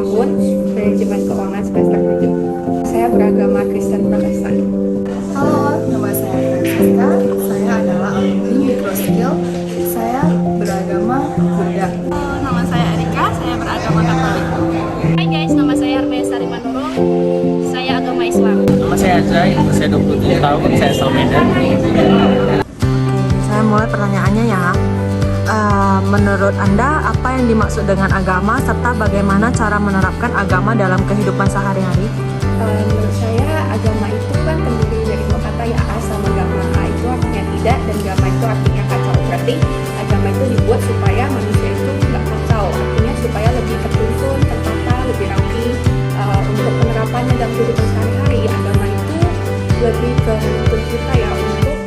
tahun, manajemen keuangan semester 7. Saya beragama Kristen Protestan. Halo, nama saya Francisca. Saya adalah alumni Microskill. Saya beragama Buddha. Nama saya Erika, saya beragama Katolik. Hai guys, nama saya Armea Sari Manurung, saya agama Islam. Nama saya Azrai, saya 27 tahun, saya asal Medan. Saya mulai pertanyaannya ya. Menurut Anda, apa yang dimaksud dengan agama serta bagaimana cara menerapkan agama dalam kehidupan sehari-hari? Menurut saya agama itu kan terdiri dari dua kata ya, A sama gamma. A itu artinya tidak dan gamma itu artinya kacau. Berarti agama itu dibuat supaya manusia itu nggak kacau, artinya supaya lebih tertuntun, tertata, lebih rapi. Untuk penerapannya dalam kehidupan sehari-hari, agama itu lebih ke menuntun kita ya untuk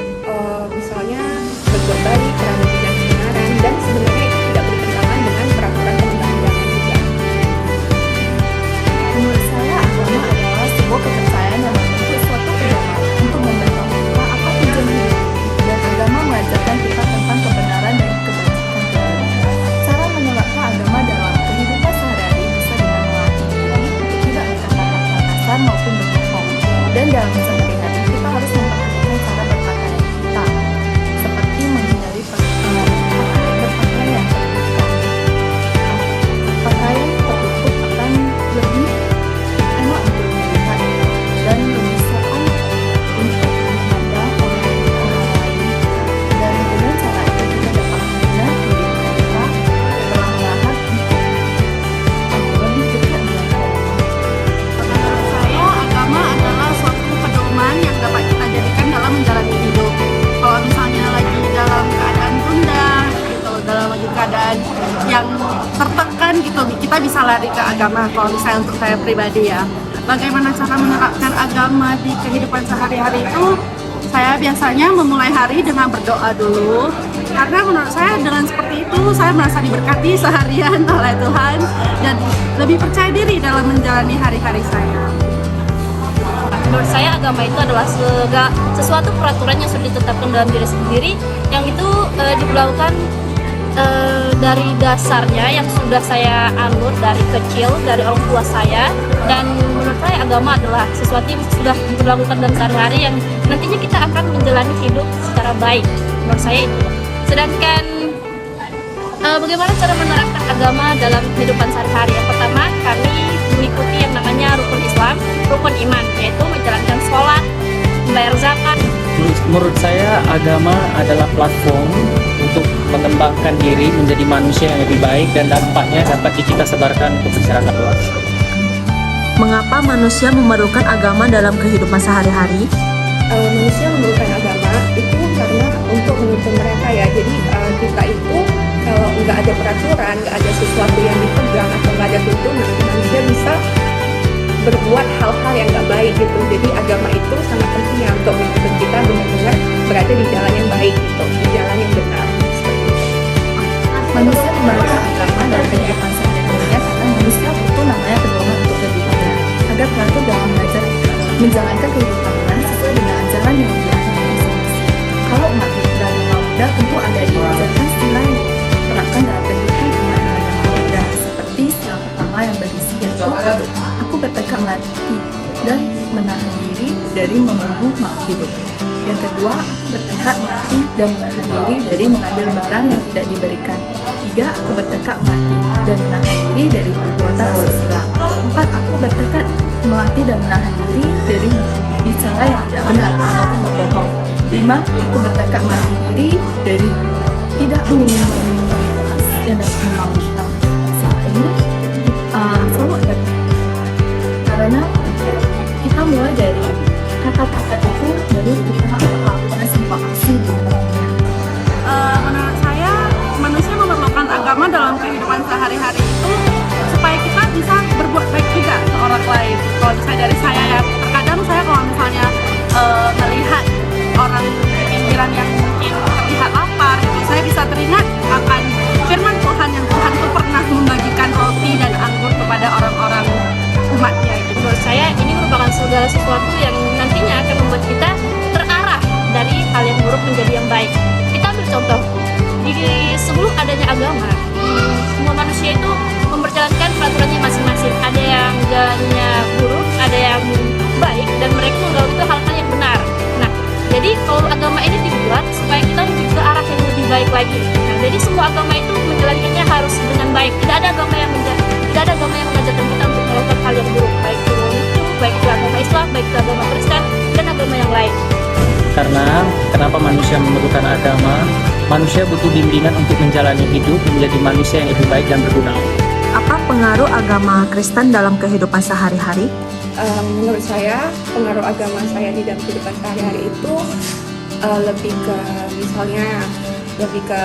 misalnya berbuat baik, berani dan kebenaran, dan sebenarnya itu tidak bertentangan dengan peraturan perundang-undangan juga. Menurut saya, agama adalah sebuah kepercayaan yang membentuk suatu pedoman untuk memberitahu kita apa tujuan hidup, dan agama mengajarkan kita tentang kebenaran dan kebajikan. Cara menerapkan agama dalam kehidupan sehari-hari bisa dengan melatih diri untuk tidak berkata-kata kasar maupun berbohong. Dan dalam sehari-hari kita harus memperhatikan cara berpakaian kita, seperti menghindari berpakaian yang terbuka. Pakaian tertutup akan lebih enak untuk dilihat dan lebih sopan untuk dipandang oleh orang lain. Dan dengan cara itu kita dapat mengenal diri kita perlahan-lahan untuk lebih dekat dengan Allah. Menurut saya, agama adalah suatu pedoman yang dapat kita jadikan dalam menjalani hidup. Kalau misalnya lagi dalam keadaan tunda, gitu, dalam lagi keadaan yang tertekan gitu, kita bisa lari ke agama. Kalau misalnya untuk saya pribadi ya, bagaimana cara menerapkan agama di kehidupan sehari-hari itu, saya biasanya memulai hari dengan berdoa dulu. Karena menurut saya dengan seperti itu, saya merasa diberkati seharian oleh Tuhan dan lebih percaya diri dalam menjalani hari-hari saya. Menurut saya agama itu adalah sesuatu peraturan yang sudah ditetapkan dalam diri sendiri, yang itu diberlakukan dari dasarnya yang sudah saya anut dari kecil, dari orang tua saya. Dan menurut saya agama adalah sesuatu yang sudah diberlakukan dalam sehari-hari yang nantinya kita akan menjalani hidup secara baik. Menurut saya itu. Sedangkan bagaimana cara menerapkan agama dalam kehidupan sehari-hari? Yang pertama, kami mengikuti yang namanya rukun Islam, rukun iman, yaitu menjalankan sholat, membayar zakat. Menurut saya agama adalah platform untuk mengembangkan diri menjadi manusia yang lebih baik dan dampaknya dapat kita sebarkan untuk masyarakat luas. Mengapa manusia memerlukan agama dalam kehidupan sehari-hari? Manusia memerlukan agama itu karena untuk menuntun mereka ya. Jadi kita itu kalau nggak ada peraturan, nggak ada sesuatu yang dipegang atau nggak ada tuntunan, manusia bisa berbuat hal-hal yang nggak baik gitu. Jadi agama itu sangat penting ya untuk menuntun kita benar-benar berada di jalan yang baik gitu, di jalan yang benar. Seperti itu. Manusia memerlukan agama dalam kehidupan sehari-harinya karena manusia butuh namanya pedoman untuk kehidupannya, agar teratur dalam belajar menjalankan kehidupannya sesuai dengan ajaran yang diajarkan masing-masing. Kalau umat dari Buddha tentu ada diajarkan istilah yang diterapkan dalam kehidupan umat beragama Buddha, seperti istilah pertama yang berisi yaitu aku bertekad mati dan menahan diri dari membunuh makhluk hidup. Yang kedua, aku bertekad mati dan menahan diri dari mengambil barang yang tidak diberikan. Tiga, aku bertekad mati dan menahan diri dari perbuatan asusila. Empat, aku bertekad melatih dan menahan diri dari bicara yang tidak benar ataupun berbohong. Lima, aku bertekad mati diri dari tidak meminum minuman keras yang dapat memabukkan. Saat ini, selalu ada karena kita mulai dari kata-kata itu dari kita melakukan sebuah aksi di dalamnya. Menurut saya, manusia memerlukan agama dalam kehidupan sehari-hari itu supaya kita bisa berbuat baik juga ke orang lain. Kalau misalnya dari saya ya, terkadang saya kalau misalnya melihat orang di pinggiran yang mungkin terlihat lapar, gitu, saya bisa teringat akan firman Tuhan yang Tuhan itu pernah membagikan roti dan anggur kepada orang-orang umatnya. Menurut saya ini merupakan segala sesuatu yang nantinya akan membuat kita terarah dari hal yang buruk menjadi yang baik. Kita ambil contoh, sebelum adanya agama, semua manusia itu memperjalankan peraturannya masing-masing. Ada itu hal-hal yang benar. Nah, jadi kalau agama ini dibuat supaya kita menuju ke arah yang lebih baik lagi. Nah, jadi semua agama itu menjalankannya harus dengan baik. Tidak ada agama yang mengajarkan kita untuk melakukan hal yang buruk, baik itu baik itu agama Islam, baik itu agama Kristen, dan agama yang lain. Karena kenapa manusia memerlukan agama? Manusia butuh bimbingan untuk menjalani hidup menjadi manusia yang lebih baik dan berguna. Apa pengaruh agama Kristen dalam kehidupan sehari-hari? Menurut saya, pengaruh agama saya di dalam kehidupan sehari-hari itu lebih ke misalnya lebih ke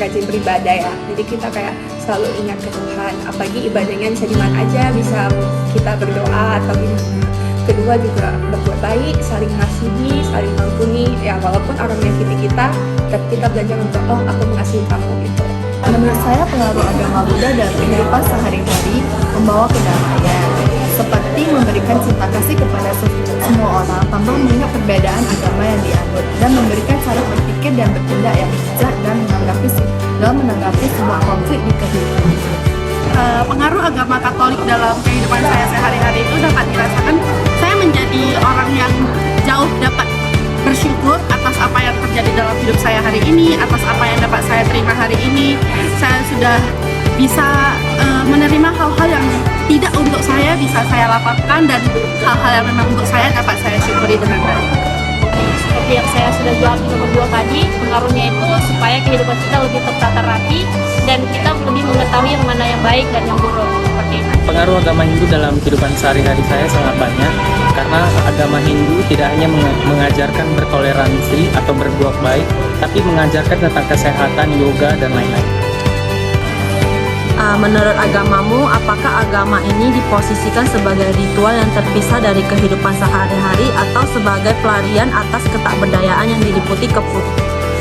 rajin beribadah ya. Jadi kita kayak selalu ingat ke Tuhan, apalagi ibadahnya bisa di mana aja, bisa kita berdoa atau gimana. Kedua juga berbuat baik, saling mengasihi, saling mengampuni. Ya walaupun orang menyakiti kita, tapi kita belajar untuk aku mengasihi kamu gitu. Menurut saya pengaruh agama Buddha dalam kehidupan sehari-hari membawa kedamaian, seperti memberikan cinta kasih kepada semua orang tanpa mengingat perbedaan agama yang dianut, dan memberikan cara berpikir dan bertindak yang bijak dalam menanggapi sebuah konflik di kehidupan. Pengaruh agama Katolik dalam kehidupan saya sehari-hari itu dapat dirasakan saya menjadi orang yang jauh dapat bersyukur atas apa yang terjadi dalam hidup saya hari ini, atas apa yang dapat saya terima hari ini. Saya sudah bisa menerima hal-hal yang tidak untuk saya bisa saya lapangkan, dan hal-hal yang memang untuk saya dapat saya syukuri dengan baik. Seperti yang saya sudah jawab di nomor 2 tadi, pengaruhnya itu supaya kehidupan kita lebih tertata rapi dan kita lebih mengetahui yang mana yang baik dan yang buruk. Seperti itu. Pengaruh agama Hindu dalam kehidupan sehari-hari saya sangat banyak, karena agama Hindu tidak hanya mengajarkan bertoleransi atau berbuat baik, tapi mengajarkan tentang kesehatan, yoga, dan lain-lain. Menurut agamamu, apakah agama ini diposisikan sebagai ritual yang terpisah dari kehidupan sehari-hari atau sebagai pelarian atas ketakberdayaan yang diliputi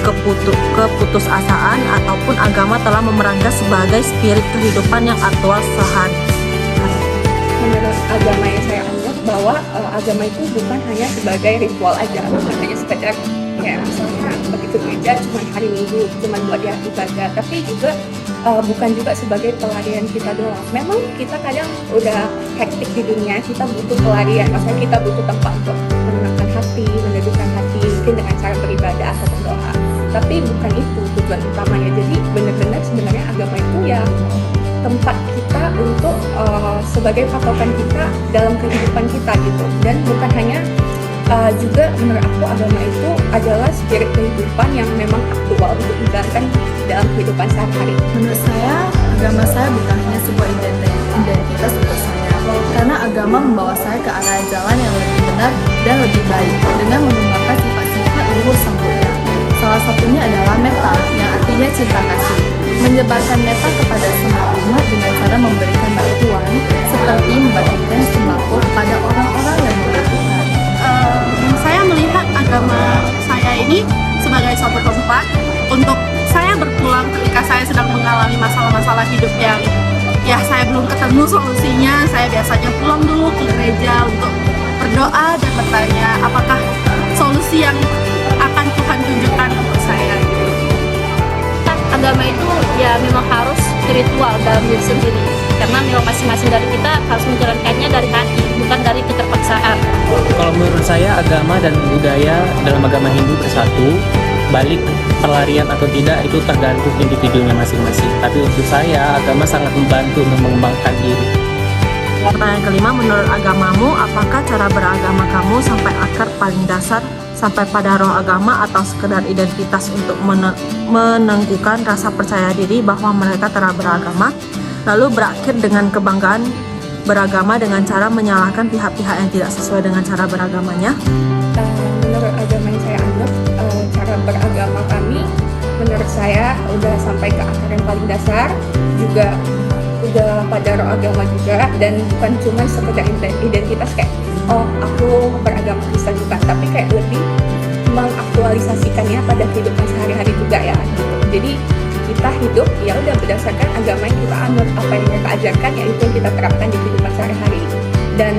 keputusasaan, ataupun agama telah memerankan sebagai spirit kehidupan yang aktual sehari-hari? Menurut agama yang saya anut bahwa agama itu bukan hanya sebagai ritual aja, bukan hanya sekedar kayak misalnya begitu gereja cuma hari Minggu cuma buat dia ibadah, tapi juga bukan juga sebagai pelarian kita doang. Memang kita kadang udah hektik di dunia, kita butuh pelarian, maksudnya kita butuh tempat untuk menenangkan hati, menedurkan hati, mungkin dengan cara beribadah atau berdoa. Tapi bukan itu tujuan utamanya. Jadi benar-benar sebenarnya agama itu ya tempat kita untuk sebagai patokan kita dalam kehidupan kita gitu. Dan bukan hanya juga menurut aku agama itu adalah spirit kehidupan yang memang aktual untuk dijalankan dalam kehidupan sehari-hari. Menurut saya, agama saya bukan hanya sebuah identitas untuk saya, karena agama membawa saya ke arah jalan yang lebih benar dan lebih baik dengan mengembangkan sifat-sifat luhur Sang Buddha. Salah satunya adalah metta, yang artinya cinta kasih. Menyebarkan metta kepada semua umat dengan cara memberikan bantuan, seperti membagikan sembako kepada orang-orang yang membutuhkan. Saya melihat agama saya ini sebagai suatu tempat untuk saya berpulang ketika saya sedang mengalami masalah-masalah hidup yang saya belum ketemu solusinya. Saya biasanya pulang dulu ke gereja untuk berdoa dan bertanya apakah solusi yang akan Tuhan tunjukkan untuk saya gitu. Agama itu ya memang harus spiritual dalam diri sendiri, karena memang masing-masing dari kita harus menjalankannya dari hati, bukan dari keterpaksaan. Kalau menurut saya, agama dan budaya dalam agama Hindu bersatu. Balik pelarian atau tidak itu tergantung individunya masing-masing. Tapi untuk saya, agama sangat membantu untuk mengembangkan diri. Pertanyaan kelima, menurut agamamu, apakah cara beragama kamu sampai akar paling dasar, sampai pada roh agama, atau sekedar identitas untuk menenggukan rasa percaya diri bahwa mereka telah beragama, lalu berakhir dengan kebanggaan beragama dengan cara menyalahkan pihak-pihak yang tidak sesuai dengan cara beragamanya? Menurut agama yang saya anut, cara beragama kami menurut saya udah sampai ke akar yang paling dasar, juga udah pada roh agama juga, dan bukan cuma sekedar identitas kayak aku beragama Kristen juga, tapi kayak lebih mengaktualisasikannya pada kehidupan sehari-hari juga ya gitu. Jadi kita hidup ya udah berdasarkan agama yang kita anut, apa yang mereka ajarkan ya itu yang kita terapkan di kehidupan sehari-hari, dan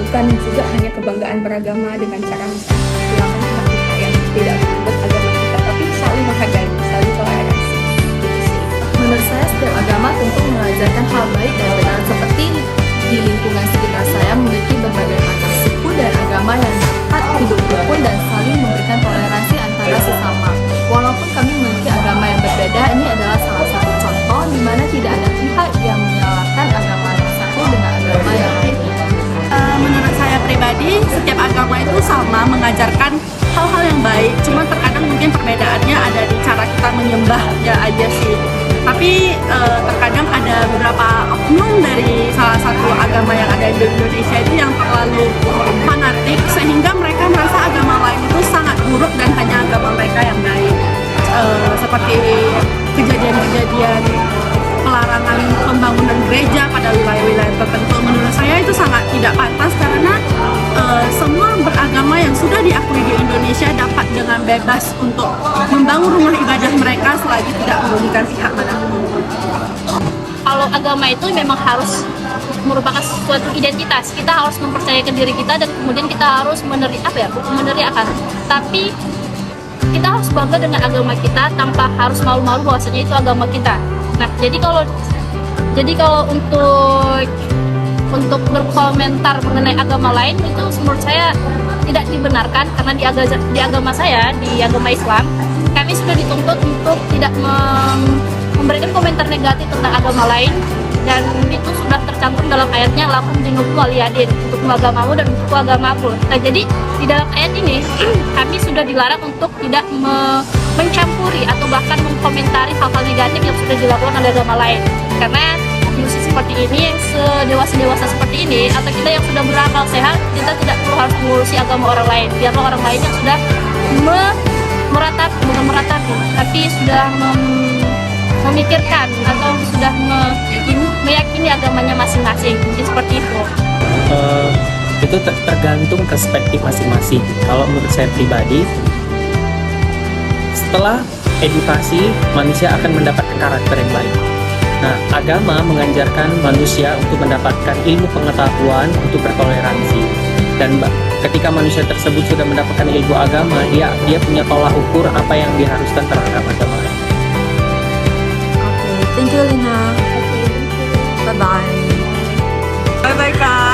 bukan juga hanya kebanggaan beragama dengan cara misalnya hilangkan pihak-pihak yang tidak menurut agama kita, tapi saling menghargai, saling toleransi gitu sih. Menurut saya, setiap agama tentu mengajarkan hal baik dan benar, seperti di lingkungan sekitar saya memiliki berbagai macam suku dan agama yang dapat mengajarkan hal-hal yang baik. Cuma terkadang mungkin perbedaannya ada di cara kita menyembahnya aja sih. Tapi terkadang ada beberapa oknum dari salah satu agama yang ada di Indonesia itu yang terlalu fanatik sehingga mereka merasa agama lain itu sangat buruk dan hanya agama mereka yang baik. Seperti kejadian-kejadian pelarangan pembangunan gereja pada wilayah-wilayah tertentu, menurut saya itu sangat tidak pantas karena semua beragama yang sudah diakui di Indonesia dapat dengan bebas untuk membangun rumah ibadah mereka selagi tidak merugikan pihak manapun. Kalau agama itu memang harus merupakan suatu identitas. Kita harus mempercayakan diri kita dan kemudian kita harus meneriakan. Tapi kita harus bangga dengan agama kita tanpa harus malu-malu bahwasanya itu agama kita. Nah, jadi kalau untuk berkomentar mengenai agama lain itu menurut saya tidak dibenarkan karena di agama saya, di agama Islam, kami sudah dituntut untuk tidak memberikan komentar negatif tentang agama lain, dan itu sudah tercantum dalam ayatnya lakum dinukum waliyadin, untuk agamamu dan untuk agamaku. Nah, jadi di dalam ayat ini kami sudah dilarang untuk tidak mencampuri atau bahkan mengkomentari hal-hal negatif yang sudah dilakukan oleh agama lain, karena di usia seperti ini, sedewasa seperti ini, atau kita yang sudah berakal sehat, kita tidak perlu harus mengurusi agama orang lain. Biarlah orang lain yang sudah meratapi, tapi sudah memikirkan atau sudah meyakini agamanya masing-masing. Mungkin seperti itu. Itu tergantung perspektif masing-masing. Kalau menurut saya pribadi, setelah edukasi, manusia akan mendapatkan karakter yang baik. Nah, agama mengajarkan manusia untuk mendapatkan ilmu pengetahuan untuk bertoleransi. Dan ketika manusia tersebut sudah mendapatkan ilmu agama, dia punya tolak ukur apa yang diharuskan terhadap agama lain. Oke, thank you Lina. Bye-bye. Bye-bye Kak.